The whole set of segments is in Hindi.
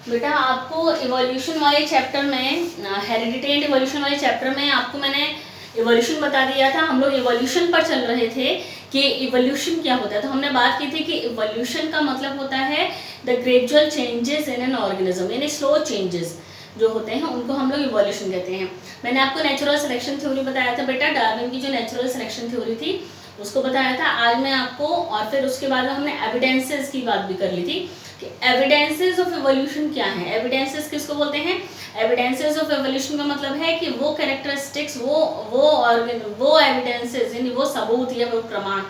बेटा आपको इवोल्यूशन वाले चैप्टर में, हेरिडिटी एंड इवोल्यूशन वाले चैप्टर में आपको मैंने इवोल्यूशन बता दिया था। हम लोग इवोल्यूशन पर चल रहे थे कि इवोल्यूशन क्या होता है। तो हमने बात की थी कि इवोल्यूशन का मतलब होता है the gradual changes in an organism, यानी स्लो चेंजेस जो होते हैं उनको हम लोग इवोल्यूशन कहते हैं। मैंने आपको नेचुरल सिलेक्शन थ्योरी बताया था बेटा, डार्विन की जो नेचुरल सिलेक्शन थ्योरी थी उसको बताया था आज मैं आपको। और फिर उसके बाद में हमने एविडेंसेस की बात भी कर ली थी कि एविडेंसेस ऑफ इवोल्यूशन क्या है। एविडेंसेस किसको बोलते हैं? एविडेंसेस ऑफ इवोल्यूशन का मतलब है कि वो कैरेक्टरिस्टिक्स, वो एविडेंसेस, यानी वो सबूत या वो प्रमाण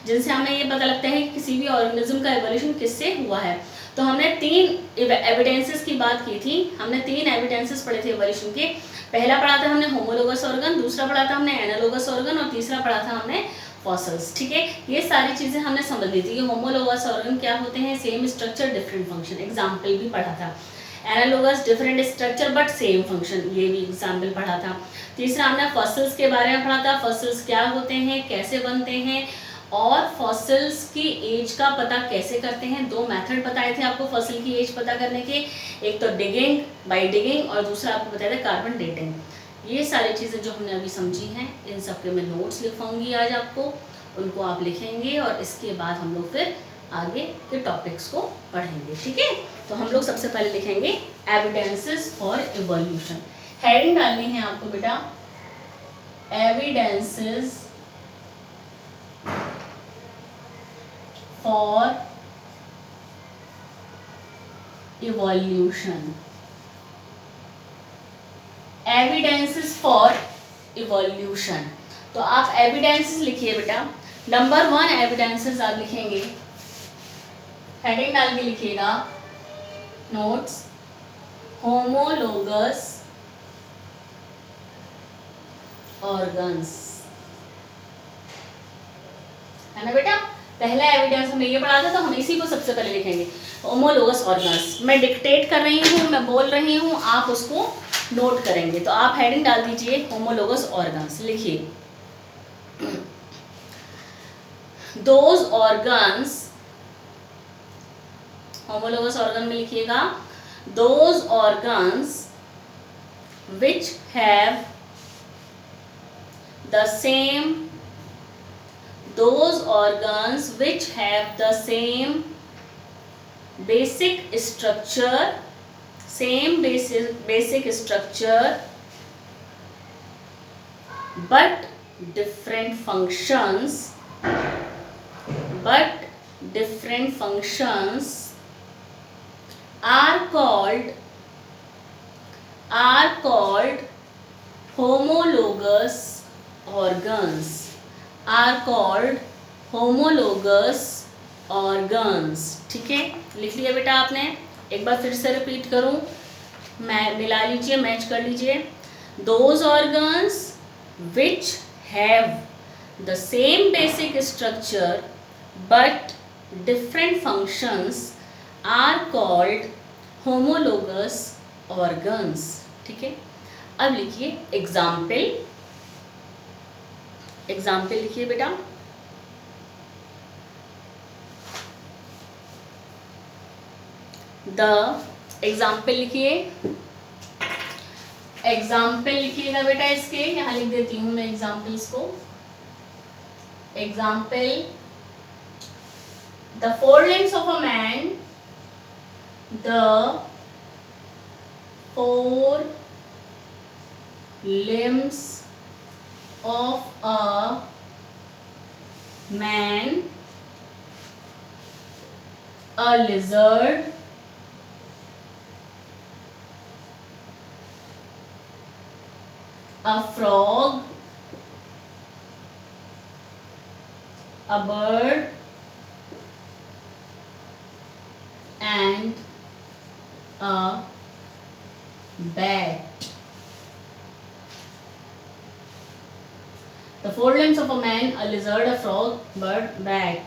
जिनसे हमें ये पता लगता है कि किसी भी ऑर्गेनिज्म का इवोल्यूशन किससे हुआ है। तो हमने 3 एविडेंसेस की बात की थी। हमने 3 एविडेंसेस पढ़े थे इवोल्यूशन के। पहला पढ़ा था हमने होमोलोगस ऑर्गन, दूसरा पढ़ा था हमने एनालोगस ऑर्गन और तीसरा पढ़ा था हमने फॉसिल्स। ठीक है, ये सारी चीजें हमने समझ ली थी कि होमोलोगस ऑर्गन क्या होते हैं, same structure different function, example भी पढ़ा था। Analogous different structure but same function, ये भी एग्जाम्पल पढ़ा था। तीसरा हमने फॉसिल्स के बारे में पढ़ा था, फॉसिल्स क्या होते हैं, कैसे बनते हैं और फॉसिल्स की एज का पता कैसे करते हैं। 2 मेथड बताए थे आपको फॉसिल की एज पता करने के, एक तो डिगिंग, बाय डिगिंग, और दूसरा आपको बताया था कार्बन डेटिंग। ये सारी चीज़ें जो हमने अभी समझी हैं, इन सब के मैं नोट्स लिखवाऊंगी आज आपको, उनको आप लिखेंगे और इसके बाद हम लोग फिर आगे के टॉपिक्स को पढ़ेंगे। ठीक है, तो हम लोग सबसे पहले लिखेंगे एविडेंसेस फॉर इवोल्यूशन। हेडिंग डालनी है आपको बेटा, evidences for evolution. Evidences for evolution, तो आप एविडेंसेस लिखिए बेटा। नंबर 1 एविडेंसेस आप लिखेंगे, हेडिंग डाल के लिखिएगा नोट्स, होमोलोगस ऑर्गन्स, है ना बेटा। पहला एविडेंस हमने ये पढ़ा था तो हम इसी को सबसे पहले लिखेंगे, होमोलोगस ऑर्गन्स। मैं डिक्टेट कर रही हूँ, मैं बोल रही हूँ, आप उसको नोट करेंगे। तो आप हेडिंग डाल दीजिए होमोलोगस ऑर्गन्स, लिखिए दोज ऑर्गन्स, होमोलोगस ऑर्गन में लिखिएगा those organs which have the same, those organs which have the same basic structure, same basic structure but different functions, are called homologous organs, are called homologous organs। ठीक है, लिख लिया बेटा आपने। एक बार फिर से रिपीट करूं, मैं मिला लीजिए, मैच कर लीजिए। Those organs which have the same basic structure but different functions are called homologous organs। ठीक है, अब लिखिए एग्जाम्पल, एग्जाम्पल लिखिए बेटा। द एग्जाम्पल लिखिए, एग्जाम्पल लिखिएगा बेटा इसके, यहां लिख देती हूं मैं एग्जाम्पल्स को। Example, the 4 limbs of a man, the 4 limbs of a man, a lizard, a frog, a bird and a bat. The 4 limbs of a man, a lizard, a frog, bird, bat.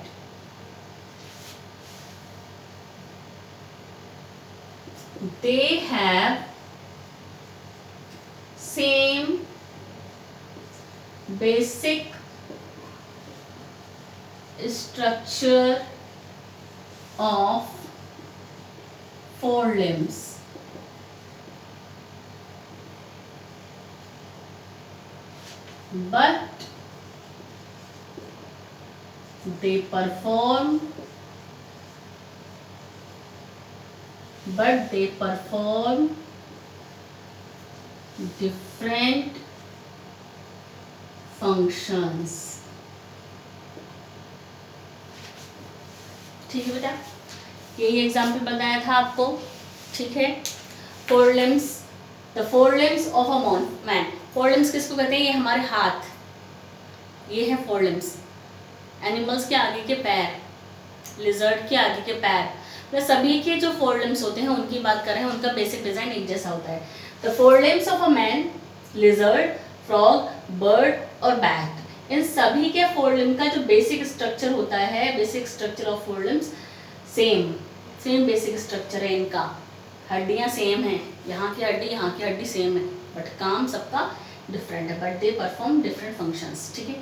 They have same basic structure of forelimbs. But they perform different functions. ठीक है बेटा, यही एग्जाम्पल बताया था आपको. ठीक है, four limbs, the four limbs of a man. Four limbs किसको कहते हैं? ये हमारे हाथ, ये है फोर लिम्स. एनिमल्स के आगे के पैर, लिजर्ड के आगे के पैर, तो सभी के जो फोर लिम्स होते हैं उनकी बात कर रहे हैं. उनका बेसिक डिजाइन एक जैसा होता है. The four limbs of a man, lizard, frog, bird और बैट, इन सभी के फोर लिम्स का जो बेसिक स्ट्रक्चर होता है, basic structure of four limbs same basic structure है इनका. हड्डियां सेम हैं, यहाँ की हड्डी सेम है, बट काम सबका डिफरेंट है. But they perform different functions. ठीक है,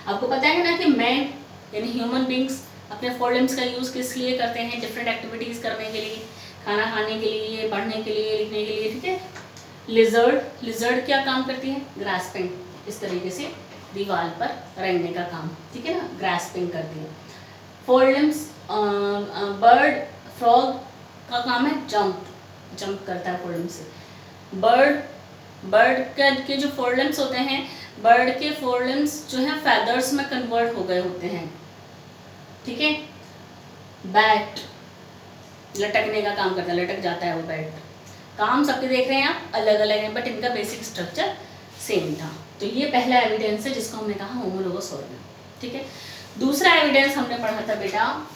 आपको पता है ना कि मैन यानी ह्यूमन बींग्स अपने फोर लिम्स का यूज़ किस लिए करते हैं? डिफरेंट एक्टिविटीज़ करने के लिए, खाना खाने के लिए, पढ़ने के लिए, लिखने के लिए. ठीक है, लिजर्ड क्या काम करती है? ग्रास्पिंग, इस तरीके से दीवार पर रेंगने का काम. ठीक है ना, ग्रास्पिंग करती है. फोर लिम्स, बर्ड, फ्रॉग का काम है जंप करता है फोर लिम्स से. बर्ड के जो फोर लिम्स होते हैं, बर्ड के फोर लिम्स जो है फेदर्स में कन्वर्ट हो गए होते हैं. ठीक है, बैट लटकने का काम करता है, लटक जाता है वो बैट. काम सबके देख रहे हैं आप अलग अलग हैं, बट इनका बेसिक स्ट्रक्चर सेम था. तो ये पहला एविडेंस है जिसको हमने कहा होमोलोगस ऑर्गन. ठीक है, दूसरा एविडेंस हमने पढ़ा था बेटा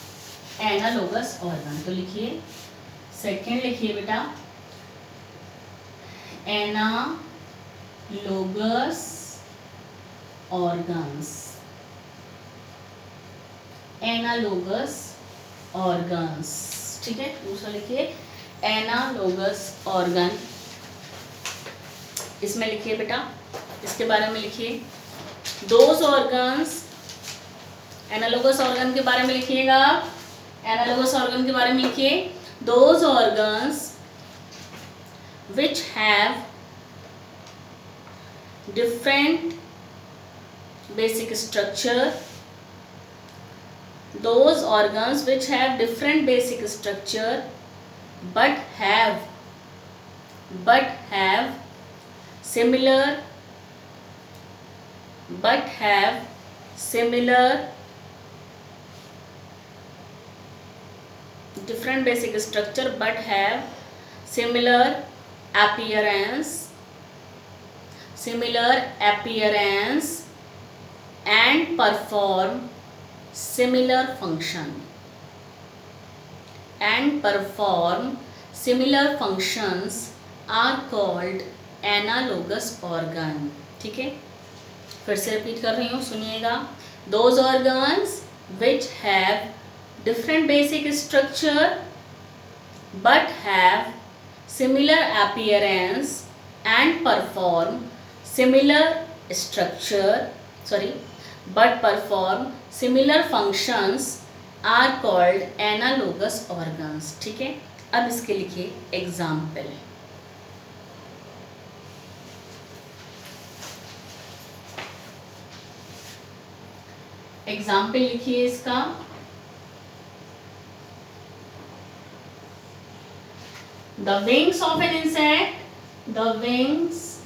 एनालोगस ऑर्गन. तो लिखिए, सेकंड लिखिए बेटा एनालोगस ऑर्गन्स. Analogous organs. ठीक है, दूसरा लिखिए एनालोगस ऑर्गन. इसमें लिखिए बेटा, इसके बारे में लिखिए दोज ऑर्गन्स. एनालोगस ऑर्गन के बारे में लिखिएगा, एनालोगस ऑर्गन के बारे में लिखिए those organs which have different basic structure. Those organs which have different basic structure but have similar different basic structure but have similar appearance and perform similar functions are called analogous organ. ठीक है, फिर से रिपीट कर रही हूँ, सुनिएगा. Those organs which have different basic structure but have similar appearance and perform similar functions are called analogous organs. ठीक है, अब इसके लिखिए एग्जाम्पल. एग्जाम्पल लिखिए इसका. The wings of an insect, the wings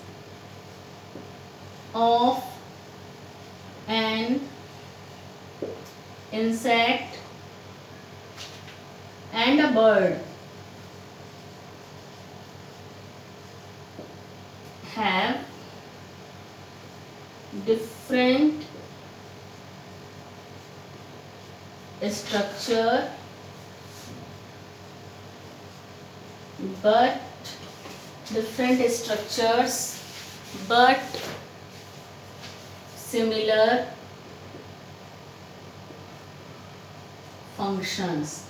of an insect and a bird have different structure but similar functions.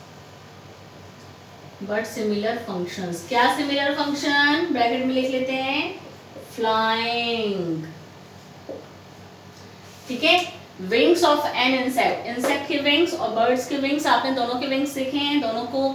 क्या सिमिलर फंक्शन? ब्रैकेट में लिख लेते हैं, फ्लाइंग. ठीक है, wings of an insect, insect के विंग्स और बर्ड्स के विंग्स, आपने दोनों के विंग्स देखे हैं, दोनों को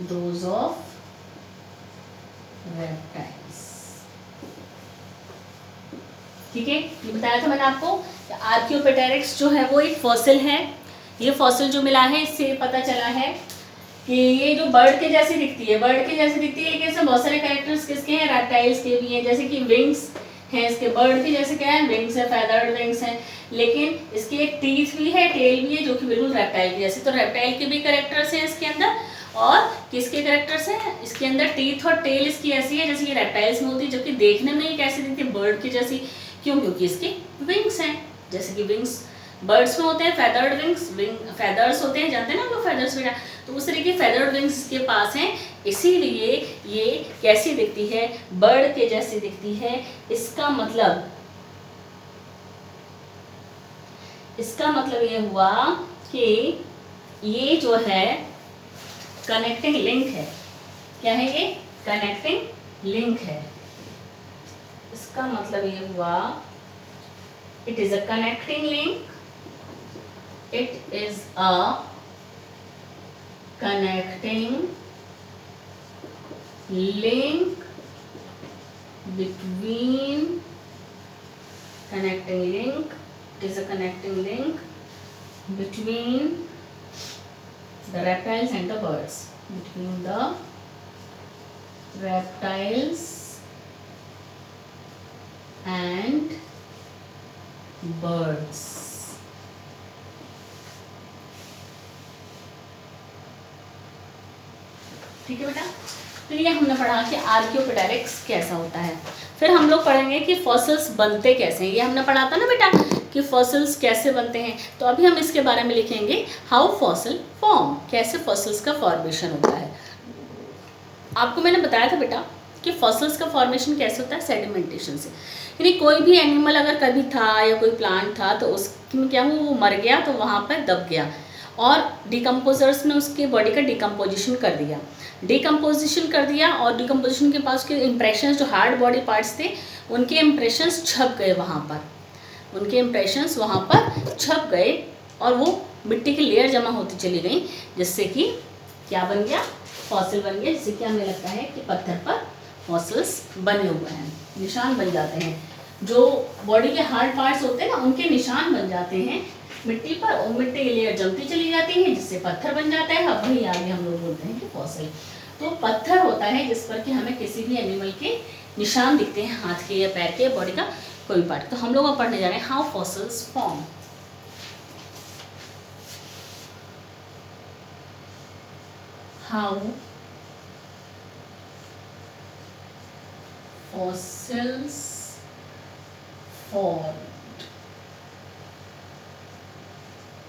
those of reptiles। ठीक है, ये बताया था मैंने आपको। आर्कियोपेटेरिक्स जो है वो एक फॉसिल है। ये फॉसिल जो मिला है इससे पता चला है कि ये जो बर्ड के जैसी दिखती है, बर्ड के जैसी दिखती है, लेकिन इसमें बहुत सारे कैरेक्टर्स किसके हैं, रेप्टाइल्स के भी हैं। जैसे कि विंग्स हैं इसके, बर्ड के जैसे क्या है, विंग्स है, फेदर्ड विंग्स हैं, लेकिन इसके एक टीथ भी है, टेल भी है, जो कि बिल्कुल रेप्टाइल की जैसे। तो रेप्टाइल के भी कैरेक्टर्स हैं इसके अंदर, और किसके कैरेक्टर्स हैं इसके अंदर, टीथ और टेल इसकी ऐसी है जैसे कि रेप्टाइल्स में होती है, जबकि देखने में ये कैसी दिखती है, बर्ड की जैसी। क्यों? क्योंकि इसके विंग्स हैं, जैसे कि विंग्स बर्ड्स में होते हैं, फेदर्ड विंग्स, विंग फेदर्स होते हैं, जानते हैं ना हम लोग फेदर्स बेटा, तो उस तरह के फेदर्ड विंग्स इसके पास हैं, इसीलिए ये कैसी दिखती है, बर्ड के जैसी दिखती है। इसका मतलब ये हुआ कि ये जो है कनेक्टिंग लिंक है। क्या है ये? कनेक्टिंग लिंक है। इसका मतलब ये हुआ it is a connecting link, it is a connecting link between connecting link, it is a connecting link between the reptiles and the birds, between the reptiles and birds। ठीक है बेटा, तो ये हमने पढ़ा कि आर्कियोपेटेरिक्स कैसा होता है। फिर हम लोग पढ़ेंगे कि फॉसिल्स बनते कैसे हैं। ये हमने पढ़ा था ना बेटा कि फॉसिल्स कैसे बनते हैं, तो अभी हम इसके बारे में लिखेंगे हाउ फॉसिल फॉर्म, कैसे फॉसिल्स का फॉर्मेशन होता है। आपको मैंने बताया था बेटा कि फॉसिल्स का फॉर्मेशन कैसे होता है, सेडिमेंटेशन से। यानी कोई भी एनिमल अगर कभी था या कोई प्लांट था तो उसमें क्या हुआ, वो मर गया तो वहाँ पर दब गया, और डिकम्पोजर्स ने उसके बॉडी का डिकम्पोजिशन कर दिया, और डिकम्पोजिशन के पास उसके इम्प्रेशंस, जो हार्ड बॉडी पार्ट्स थे उनके इम्प्रेशंस छप गए वहाँ पर, छप गए, और वो मिट्टी की लेयर जमा होती चली गई, जिससे कि क्या बन गया, फॉसिल बन गया। जिससे कि हमें लगता है कि पत्थर पर फॉसिल्स बने हुए हैं, निशान बन जाते हैं। जो बॉडी के हार्ड पार्ट्स होते हैं ना, उनके निशान बन जाते हैं मिट्टी पर, और मिट्टी की लेयर जमती चली जाती है, जिससे पत्थर बन जाता है। अब वही आगे हम लोग बोलते हैं कि फॉसिल। तो पत्थर होता है जिस पर कि हमें किसी भी एनिमल के निशान दिखते हैं, हाथ के या पैर के, बॉडी का कोई पार्ट। तो हम लोग अब पढ़ने जा रहे हैं how fossils form. How fossils form,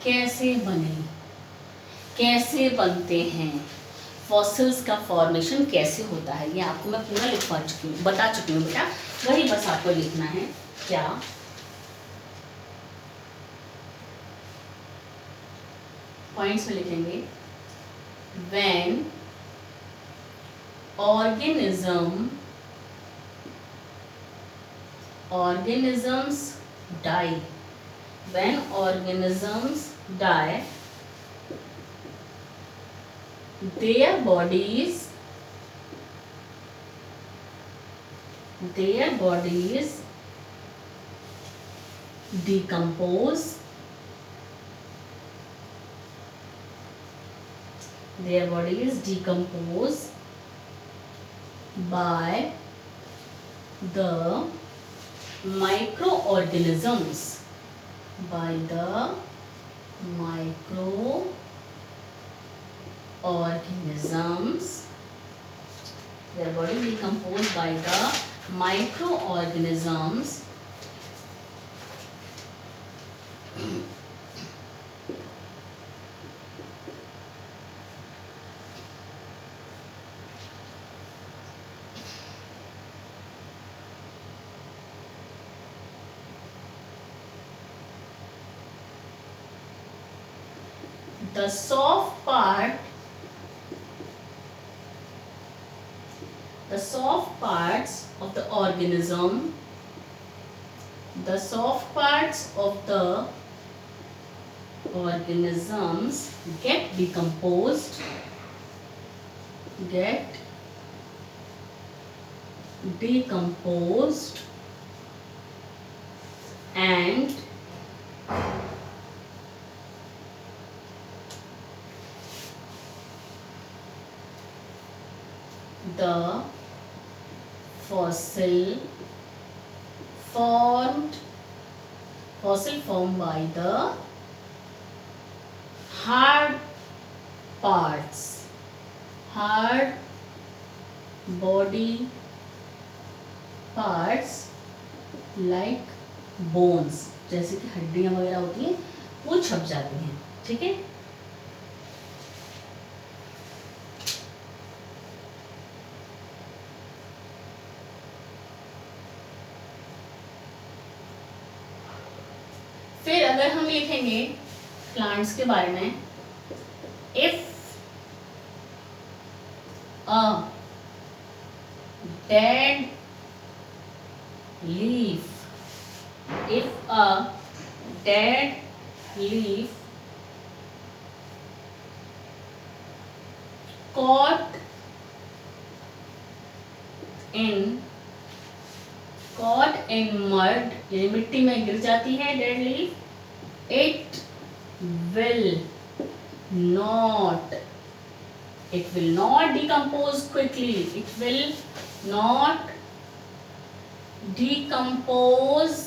कैसे बने, कैसे बनते हैं, फॉसिल्स का फॉर्मेशन कैसे होता है, ये आपको मैं पूरा बता चुकी हूँ बेटा। वही बस आपको लिखना है। क्या? पॉइंट्स में लिखेंगे, when organisms die, when organisms die, their bodies decompose, by the microorganisms, their body decomposed by the microorganisms the soft parts of the organism, get decomposed get decomposed and the fossil formed by the hard body parts like bones, जैसे कि हड्डियां वगैरह होती हैं वो छप जाती हैं। ठीक है, फिर अगर हम लिखेंगे प्लांट्स के बारे में, if a dead leaf, if a dead leaf caught in mud, यानी मिट्टी में गिर जाती है dead leaf, it will not decompose quickly, it will not decompose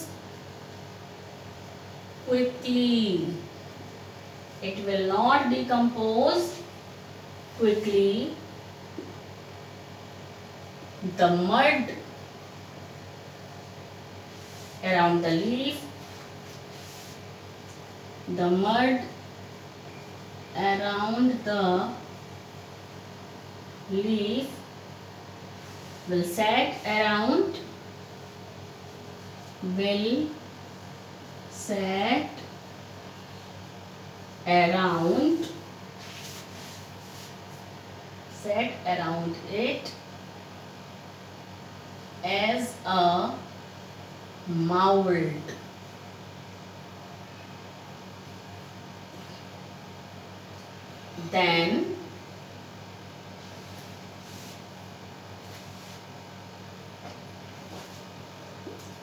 quickly, it will not decompose quickly. The mud around the leaf, the mud around the leaf will set around it as a mold. Then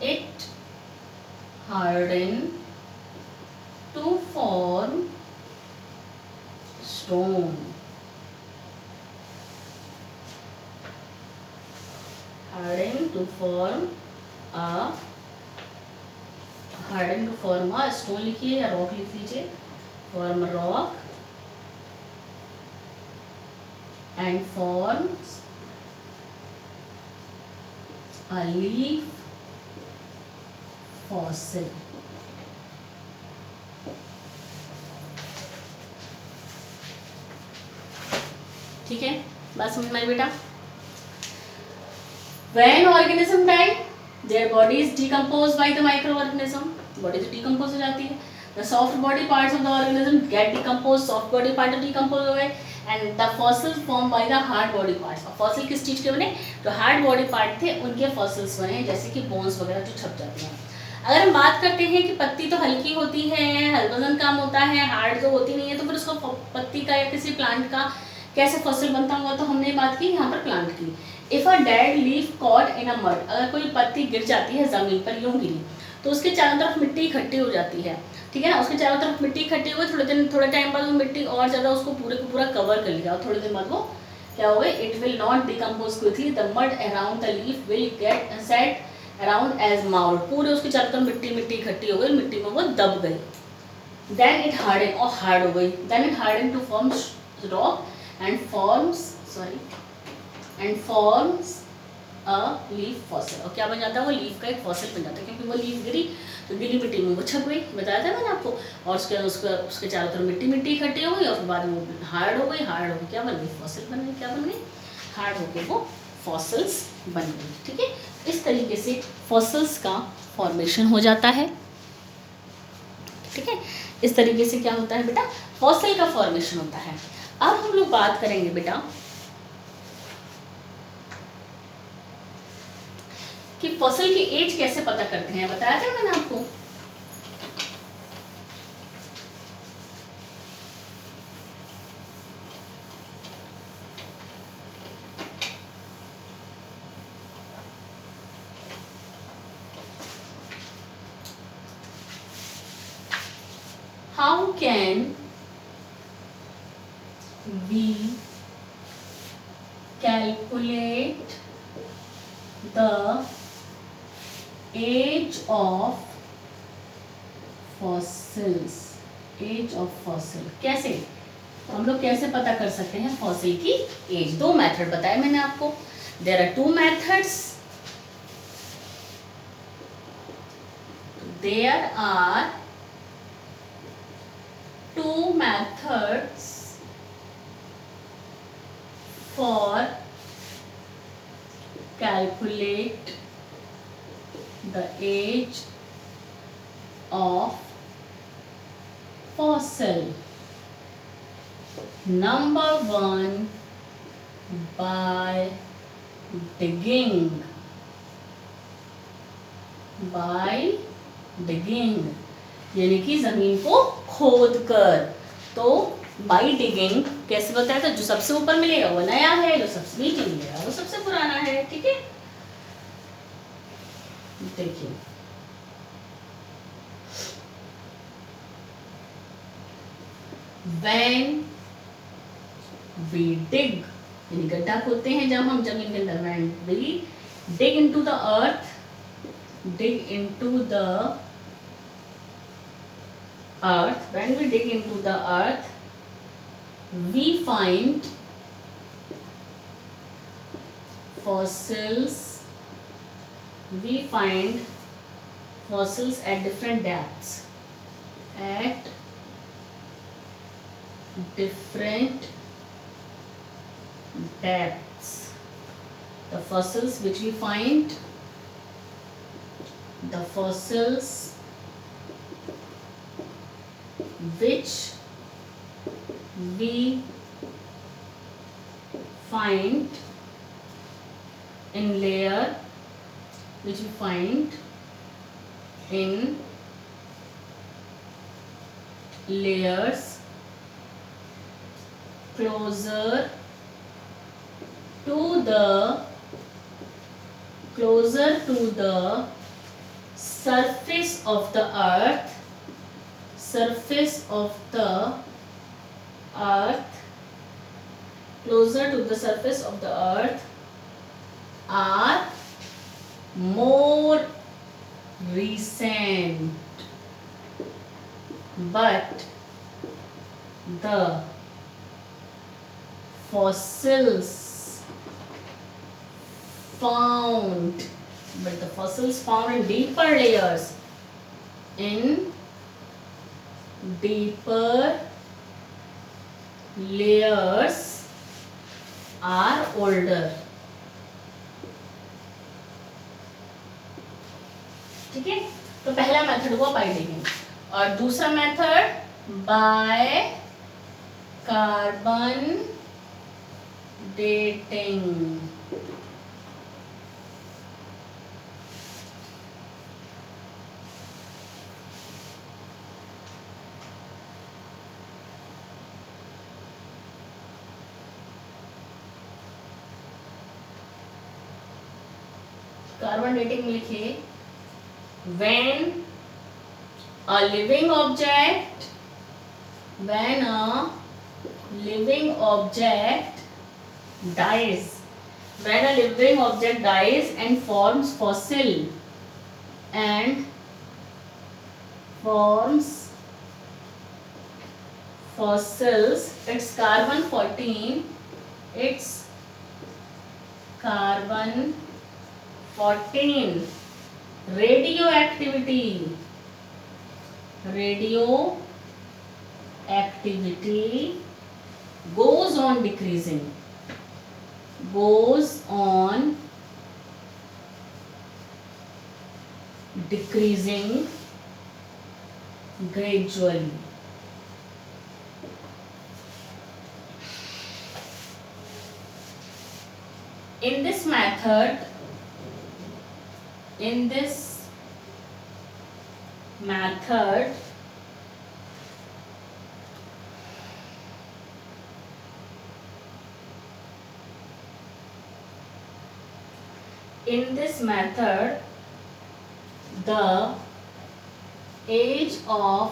it harden to form stone. Harden to form a stone लिखिए या rock लिख लीजिए, form rock and forms a leaf fossil. ठीक है, बात समझ में आई बेटा? When organism die, their body is decomposed by the microorganism. Body तो decompose हो जाती है. The soft body parts of the organism get decomposed. Soft body part decompose हो गए, and the fossils formed by the hard body parts. और fossil किस चीज के बने? जो hard body part थे उनके fossils बने, जैसे कि bones वगैरह जो छप जाती हैं। अगर हम बात करते हैं कि पत्ती तो हल्की होती है, वजन कम होता है, हार्ड तो होती नहीं है, तो फिर उसको पत्ती का या किसी प्लांट का कैसे फॉसिल बनता होगा, तो हमने बात की यहाँ पर प्लांट की। If a dead leaf caught in a mud, अगर कोई पत्ती गिर जाती है जमीन पर, यूं गिरी, तो उसके चारों तरफ मिट्टी इकट्ठी हो जाती है। ठीक है ना, उसके चारों तरफ मिट्टी इकट्ठी हो गई, थोड़े टाइम बाद वो मिट्टी और ज़्यादा उसको पूरे को पूरा कवर कर लिया, और थोड़े दिन बाद वो क्या हो गए, it will not decompose quickly, the mud around the leaf will get set around as mould, पूरे उसके चारों तरफ मिट्टी इकट्ठी हो गई, मिट्टी में वो दब गई। देन इट हार्डन, और हार्ड हो गई, then it harden to form rock and forms a leaf fossil, और क्या बन जाता है, वो लीफ का एक फॉसिल बन जाता है, क्योंकि वो लीफ गिरी तो गीली मिट्टी में वो छप गई, बताया था मैंने आपको, और उसके चारों तरफ मिट्टी इकट्ठी हो गई, और फिर बाद में वो हार्ड हो गई, क्या बन गई, फॉसिल बन गई, क्या बन गई, हार्ड होकर वो फॉसिल्स बन गई। ठीक है, इस तरीके से फॉसिल्स का फॉर्मेशन हो जाता है। ठीक है, इस तरीके से क्या होता है बेटा, फॉसिल का फॉर्मेशन होता है। अब हम लोग बात करेंगे बेटा कि फॉसिल की एज कैसे पता करते हैं, बताया था मैंने आपको। how can we calculate the age of fossils? Age of fossil कैसे, तो हम लोग कैसे पता कर सकते हैं फॉसिल की एज? दो मेथड बताए मैंने आपको. There are two methods. There are two methods for calculate the age of fossil. Number one, by digging. By digging यानी कि जमीन को खोद कर. तो by digging कैसे बताया था? जो सबसे ऊपर मिलेगा वो नया है, जो सबसे नीचे मिलेगा वो सबसे पुराना है. ठीक है, देखिए when we dig यानी गड्ढा खोदते हैं जब हम जमीन के अंदर. when we dig into the earth, dig into the earth, when we dig into the earth, we find fossils. We find fossils at different depths. At different depths. The fossils which we find, the fossils which we find in layer, which we find in layers closer to the surface of the earth, surface of the earth, closer to the surface of the earth are more recent, but the fossils found in deeper layers, in deeper layers are older. ठीक है, तो पहला मेथड हुआ बाय डिगिंग, और दूसरा method by carbon dating. Carbon dating में लिखिए when a living object dies, when a living object dies and forms fossils, its carbon 14, its carbon 14 radioactivity goes on decreasing, gradually. In this method, the age of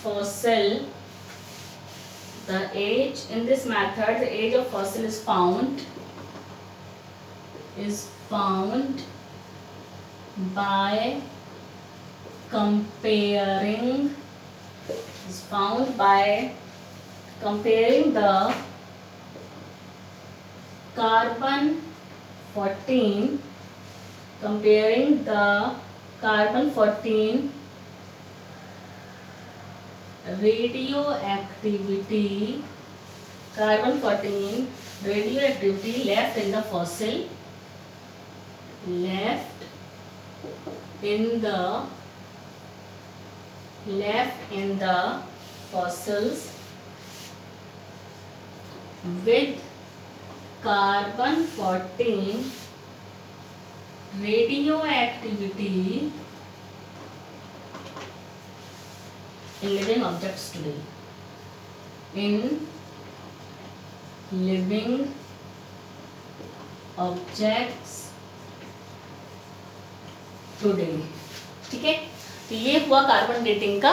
fossil, the age in this method, the age of fossil is found by comparing the carbon 14 radioactivity left in the fossil, fossils with carbon 14 radioactivity in living objects today. ठीक है, तो ये हुआ कार्बन डेटिंग का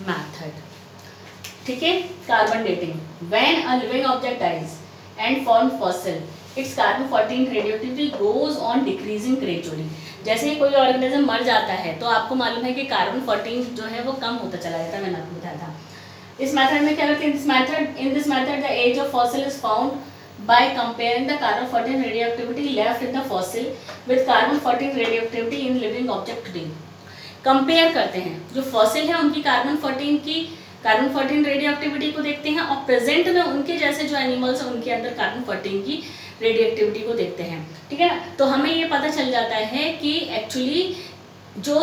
मेथड। ठीक है, carbon dating, when a living object dies and form fossil, it's carbon 14 radioactivity goes on decreasing gradually. जैसे ही कोई ऑर्गेनिज्म मर जाता है तो आपको मालूम है कि कार्बन 14 जो है वो कम होता चला जाता है, मैंने आपको बताया था। इस मेथड में क्या करते हैं, in this method the age of fossil is found by comparing the carbon 14 radioactivity left in the fossil with carbon 14 radioactivity in living object today। Compare करते हैं, जो फॉसिल है उनकी कार्बन 14 रेडियोएक्टिविटी को देखते हैं और प्रेजेंट में उनके जैसे जो एनिमल्स हैं उनके अंदर कार्बन 14 की रेडियोएक्टिविटी को देखते हैं। ठीक है ना, तो हमें ये पता चल जाता है कि एक्चुअली जो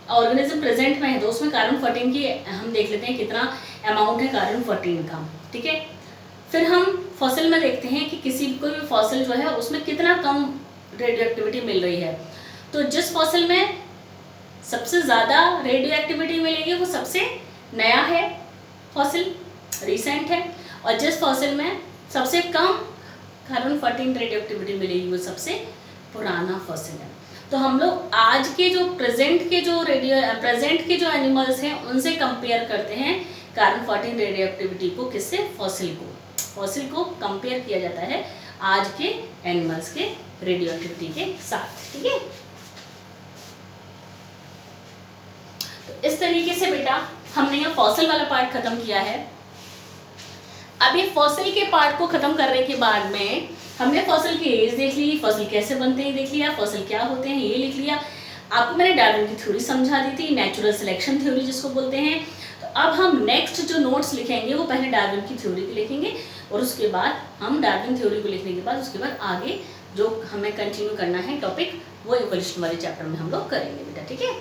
ऑर्गेनिज्म प्रेजेंट में है तो उसमें कार्बन 14 की हम देख लेते हैं कितना अमाउंट है कार्बन 14 का। ठीक है, फिर हम फॉसिल में देखते हैं कि किसी कोई भी फॉसिल जो है उसमें कितना कम रेडियोएक्टिविटी मिल रही है। तो जिस फॉसिल में सबसे ज़्यादा रेडियोएक्टिविटी मिलेगी वो सबसे नया है फॉसिल, रिसेंट है, और जिस फॉसिल में सबसे कम कार्बन 14 रेडियोएक्टिविटी मिलेगी वो सबसे पुराना फॉसिल है। तो हम लोग आज के जो प्रेजेंट के जो एनिमल्स हैं उनसे कंपेयर करते हैं कार्बन 14 रेडियोएक्टिविटी को, किससे, फॉसिल को कंपेयर किया जाता है आज के एनिमल्स के रेडियोएक्टिविटी के साथ। ठीक है, तो इस तरीके से बेटा हमने ये फॉसिल वाला पार्ट खत्म किया है। अब ये फॉसिल के पार्ट को खत्म करने के बाद में हमने फॉसिल की एज देख ली, फॉसिल कैसे बनते हैं देख लिया, फॉसिल क्या होते हैं ये लिख लिया। आपको मैंने डार्विन की थ्योरी समझा दी थी, नेचुरल सिलेक्शन थ्योरी जिसको बोलते हैं। तो अब हम नेक्स्ट जो नोट्स लिखेंगे वो पहले डार्विन की थ्योरी को लिखेंगे और उसके बाद हम डार्विन थ्योरी को लिखने के बाद उसके बाद आगे जो हमें कंटिन्यू करना है टॉपिक वो इवोल्यूशन वाले चैप्टर में हम लोग करेंगे बेटा। ठीक है।